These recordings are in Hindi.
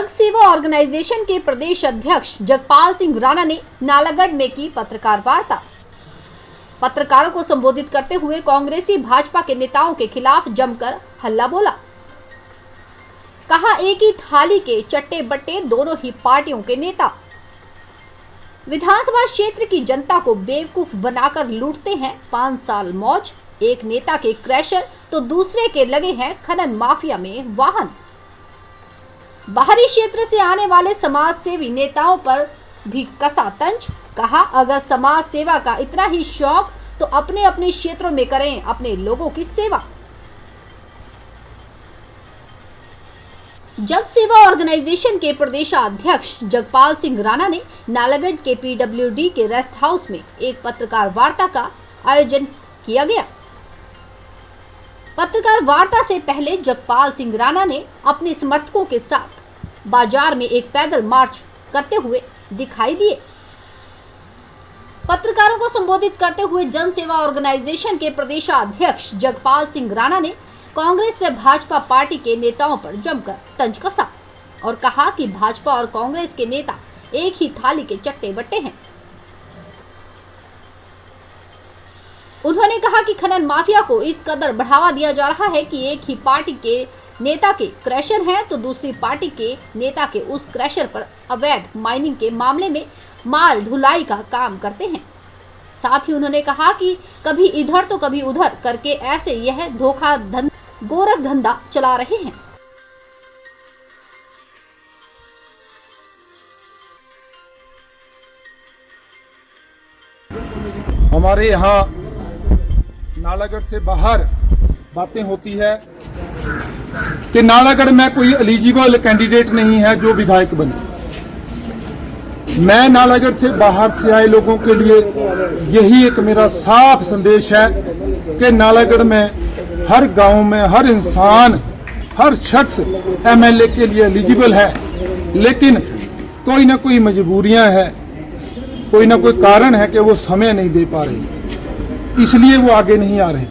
जग सेवा ऑर्गेनाइजेशन के प्रदेश अध्यक्ष जगपाल सिंह राणा ने नालागढ़ में की पत्रकार वार्ता। पत्रकारों को संबोधित करते हुए कांग्रेसी भाजपा के नेताओं के खिलाफ जमकर हल्ला बोला। कहा, एक ही थाली के चट्टे बट्टे दोनों ही पार्टियों के नेता विधानसभा क्षेत्र की जनता को बेवकूफ बनाकर लूटते हैं 5 साल मौज। एक नेता के क्रैशर तो दूसरे के लगे हैं खनन माफिया में वाहन। बाहरी क्षेत्र से आने वाले समाज सेवी नेताओं पर भी कसा तंज। कहा, अगर समाज सेवा का इतना ही शौक तो अपने अपने क्षेत्रों में करें अपने लोगों की सेवा। जग सेवा ऑर्गेनाइजेशन के प्रदेशाध्यक्ष जगपाल सिंह राणा ने नालागढ़ के पीडब्ल्यूडी के रेस्ट हाउस में एक पत्रकार वार्ता का आयोजन किया गया। पत्रकार वार्ता से पहले जगपाल सिंह राणा ने अपने समर्थकों के साथ बाजार में एक पैदल मार्च करते हुए दिखाई दिए। पत्रकारों को संबोधित करते हुए जन सेवा ऑर्गेनाइजेशन के प्रदेशाध्यक्ष जगपाल सिंह राणा ने कांग्रेस व भाजपा पार्टी के नेताओं पर जमकर तंज कसा और कहा कि भाजपा और कांग्रेस के नेता एक ही थाली के चट्टे बट्टे हैं। उन्होंने कहा कि खनन माफिया को इस कदर बढ़ावा दिया जा रहा है कि एक ही पार्टी के नेता के क्रैशर हैं तो दूसरी पार्टी के नेता के उस क्रैशर पर अवैध माइनिंग के मामले में माल ढुलाई का काम करते हैं। साथ ही उन्होंने कहा कि कभी इधर तो कभी उधर करके ऐसे यह धोखा गोरख धंधा चला रहे हैं। हमारे यहाँ नालागढ़ से बाहर बातें होती है कि नालागढ़ में कोई एलिजिबल कैंडिडेट नहीं है जो विधायक बने। मैं नालागढ़ से बाहर से आए लोगों के लिए यही एक मेरा साफ संदेश है कि नालागढ़ में हर गांव में हर इंसान हर शख्स एमएलए के लिए एलिजिबल है, लेकिन कोई ना कोई मजबूरियां हैं, कोई ना कोई कारण है कि वो समय नहीं दे पा रहे, इसलिए वो आगे नहीं आ रहे।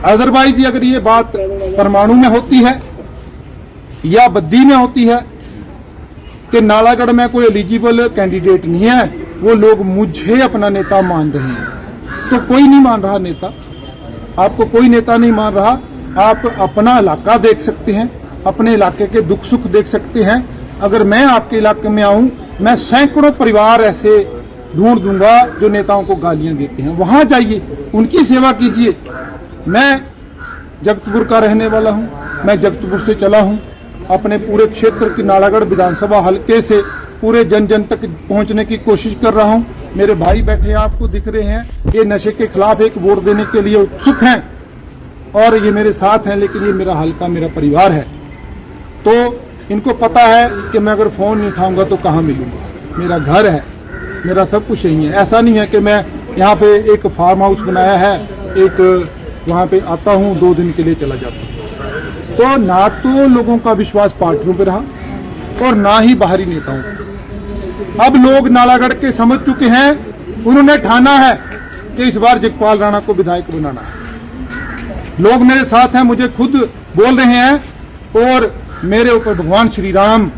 अदरवाइज अगर ये बात परमाणु में होती है या बद्दी में होती है कि नालागढ़ में कोई एलिजिबल कैंडिडेट नहीं है, वो लोग मुझे अपना नेता मान रहे हैं, तो कोई नहीं मान रहा नेता, आपको कोई नेता नहीं मान रहा। आप अपना इलाका देख सकते हैं, अपने इलाके के दुख सुख देख सकते हैं। अगर मैं आपके इलाके में आऊं, मैं सैकड़ों परिवार ऐसे ढूंढ दूंगा जो नेताओं को गालियां देते हैं, वहां जाइए, उनकी सेवा कीजिए। मैं जगतपुर का रहने वाला हूं, मैं जगतपुर से चला हूं, अपने पूरे क्षेत्र की नालागढ़ विधानसभा हलके से पूरे जन जन तक पहुंचने की कोशिश कर रहा हूं। मेरे भाई बैठे हैं, आपको दिख रहे हैं, ये नशे के खिलाफ एक वोट देने के लिए उत्सुक हैं और ये मेरे साथ हैं, लेकिन ये मेरा हलका मेरा परिवार है, तो इनको पता है कि मैं अगर फोन नहीं उठाऊंगा तो कहाँ मिलूंगा। मेरा घर है, मेरा सब कुछ यही है। ऐसा नहीं है कि मैं यहाँ पे एक फार्म हाउस बनाया है, एक वहाँ पे आता हूँ 2 दिन के लिए चला जाता हूँ। तो ना तो लोगों का विश्वास पार्टियों पे रहा और ना ही बाहरी नेताओं पे। अब लोग नालागढ़ के समझ चुके हैं, उन्होंने ठाना है कि इस बार जगपाल राणा को विधायक बनाना है। लोग मेरे साथ हैं, मुझे खुद बोल रहे हैं और मेरे ऊपर भगवान श्री राम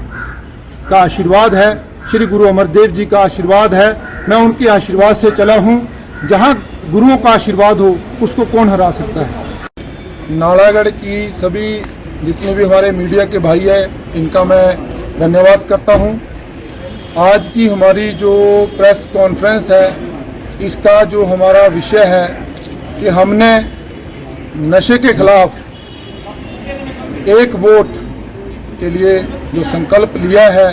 का आशीर्वाद है, श्री गुरु अमरदेव जी का आशीर्वाद है। मैं उनके आशीर्वाद से चला हूं, जहां गुरुओं का आशीर्वाद हो उसको कौन हरा सकता है। नालागढ़ की सभी जितने भी हमारे मीडिया के भाई हैं, इनका मैं धन्यवाद करता हूं। आज की हमारी जो प्रेस कॉन्फ्रेंस है, इसका जो हमारा विषय है कि हमने नशे के खिलाफ एक वोट के लिए जो संकल्प लिया है,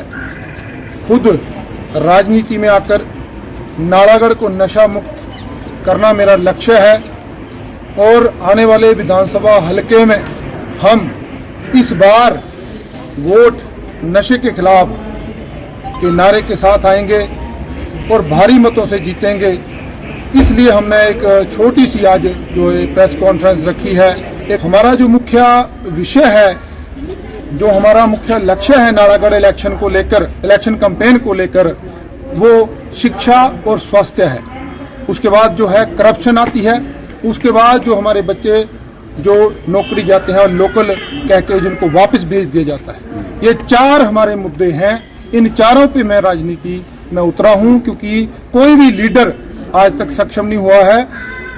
खुद राजनीति में आकर नालागढ़ को नशा मुक्त करना मेरा लक्ष्य है और आने वाले विधानसभा हलके में हम इस बार वोट नशे के खिलाफ के नारे के साथ आएंगे और भारी मतों से जीतेंगे। इसलिए हमने एक छोटी सी आज जो प्रेस कॉन्फ्रेंस रखी है। एक हमारा जो मुख्य विषय है, जो हमारा मुख्य लक्ष्य है नालागढ़ इलेक्शन को लेकर, इलेक्शन कैंपेन को लेकर, वो शिक्षा और स्वास्थ्य है। उसके बाद जो है करप्शन आती है, उसके बाद जो हमारे बच्चे जो नौकरी जाते हैं और लोकल कह के जिनको वापस भेज दिया जाता है। ये 4 हमारे मुद्दे हैं। इन चारों पे मैं राजनीति में उतरा हूं, क्योंकि कोई भी लीडर आज तक सक्षम नहीं हुआ है,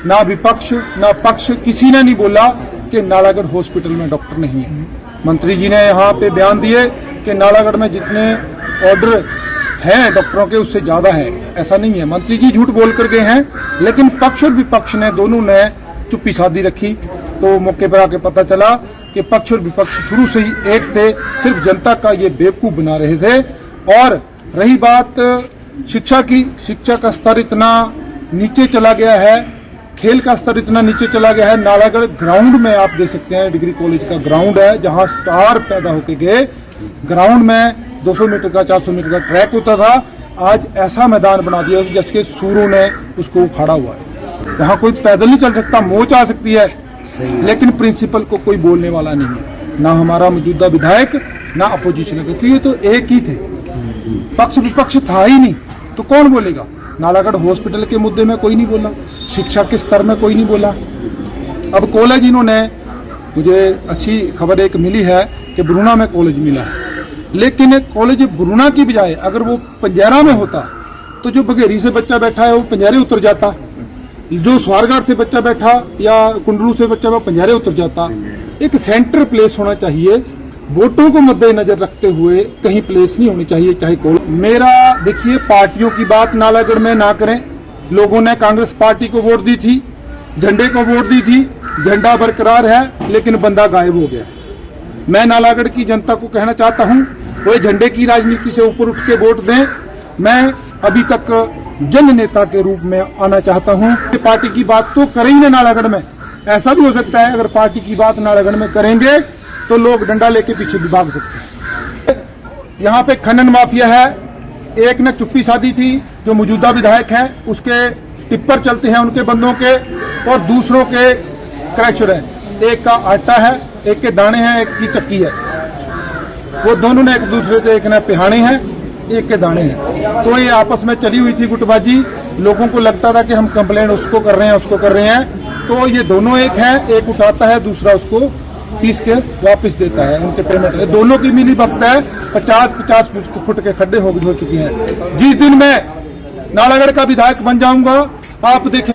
ना विपक्ष ना पक्ष, किसी ने नहीं बोला कि नालागढ़ हॉस्पिटल में डॉक्टर नहीं है। मंत्री जी ने यहाँ पे बयान दिए कि नालागढ़ में जितने ऑर्डर हैं डॉक्टरों के उससे ज्यादा है, ऐसा नहीं है। मंत्री जी झूठ बोल कर गए हैं, लेकिन पक्ष और विपक्ष ने दोनों ने चुप्पी साधी रखी। तो मौके पर आके पता चला कि पक्ष और विपक्ष शुरू से ही एक थे, सिर्फ जनता का ये बेवकूफ बना रहे थे। और रही बात शिक्षा की, शिक्षा का स्तर इतना नीचे चला गया है, खेल का स्तर इतना नीचे चला गया है। नालागढ़ ग्राउंड में आप देख सकते हैं, डिग्री कॉलेज का ग्राउंड है, जहां स्टार पैदा होके गए। ग्राउंड में 200 मीटर का 400 मीटर का ट्रैक होता था, आज ऐसा मैदान बना दिया जिसके सूरों ने उसको उखाड़ा हुआ है। वहां कोई पैदल नहीं चल सकता, मोच आ सकती है, लेकिन प्रिंसिपल को कोई बोलने वाला नहीं है, ना हमारा मौजूदा विधायक ना अपोजिशन का, क्योंकि ये तो एक ही थे, पक्ष विपक्ष था ही नहीं, तो कौन बोलेगा। नालागढ़ हॉस्पिटल के मुद्दे में कोई नहीं बोला, शिक्षा के स्तर में कोई नहीं बोला। अब कॉलेज इन्होंने, मुझे अच्छी खबर एक मिली है कि बुरुणा में कॉलेज मिला है, लेकिन कॉलेज बुरुणा की बजाय अगर वो पंजारा में होता तो जो बघेरी से बच्चा बैठा है वो पंजारे उतर जाता, जो स्वारघाट से बच्चा बैठा या कुंडलू से बच्चा वो पंजारे उतर जाता। एक सेंटर प्लेस होना चाहिए, वोटों को मद्देनजर रखते हुए कहीं प्लेस नहीं होनी चाहिए, चाहे कॉलेज। मेरा देखिए, पार्टियों की बात नालागढ़ में ना करें। लोगों ने कांग्रेस पार्टी को वोट दी थी, झंडे को वोट दी थी, झंडा बरकरार है लेकिन बंदा गायब हो गया। मैं नालागढ़ की जनता को कहना चाहता हूं, वो झंडे की राजनीति से ऊपर उठ के वोट दें। मैं अभी तक जन नेता के रूप में आना चाहता हूं। पार्टी की बात तो करें ही ना नालागढ़ में। ऐसा भी हो सकता है अगर पार्टी की बात नालागढ़ में करेंगे तो लोग डंडा लेके पीछे भी भाग सकते हैं। यहाँ पे खनन माफिया है, एक ने चुप्पी साधी थी, जो मौजूदा विधायक हैं उसके टिप्पर चलते हैं उनके बंदों के, और दूसरों के क्रैशर है। एक का आटा है, एक के दाने हैं, एक की चक्की है। वो दोनों ने एक दूसरे से, एक ने पिहाने हैं, एक के दाने हैं। तो ये आपस में चली हुई थी गुटबाजी। लोगों को लगता था कि हम कंप्लेंट उसको कर रहे हैं, उसको कर रहे हैं। तो ये दोनों एक हैं, एक उठाता है, दूसरा उसको पीस के वापस देता है उनके पेमेंट में। दोनों की मिली भगत है। 50-50 फुट के खड्डे हो चुके हैं। जिस दिन मैं नालागढ़ का विधायक बन जाऊंगा, आप देखें।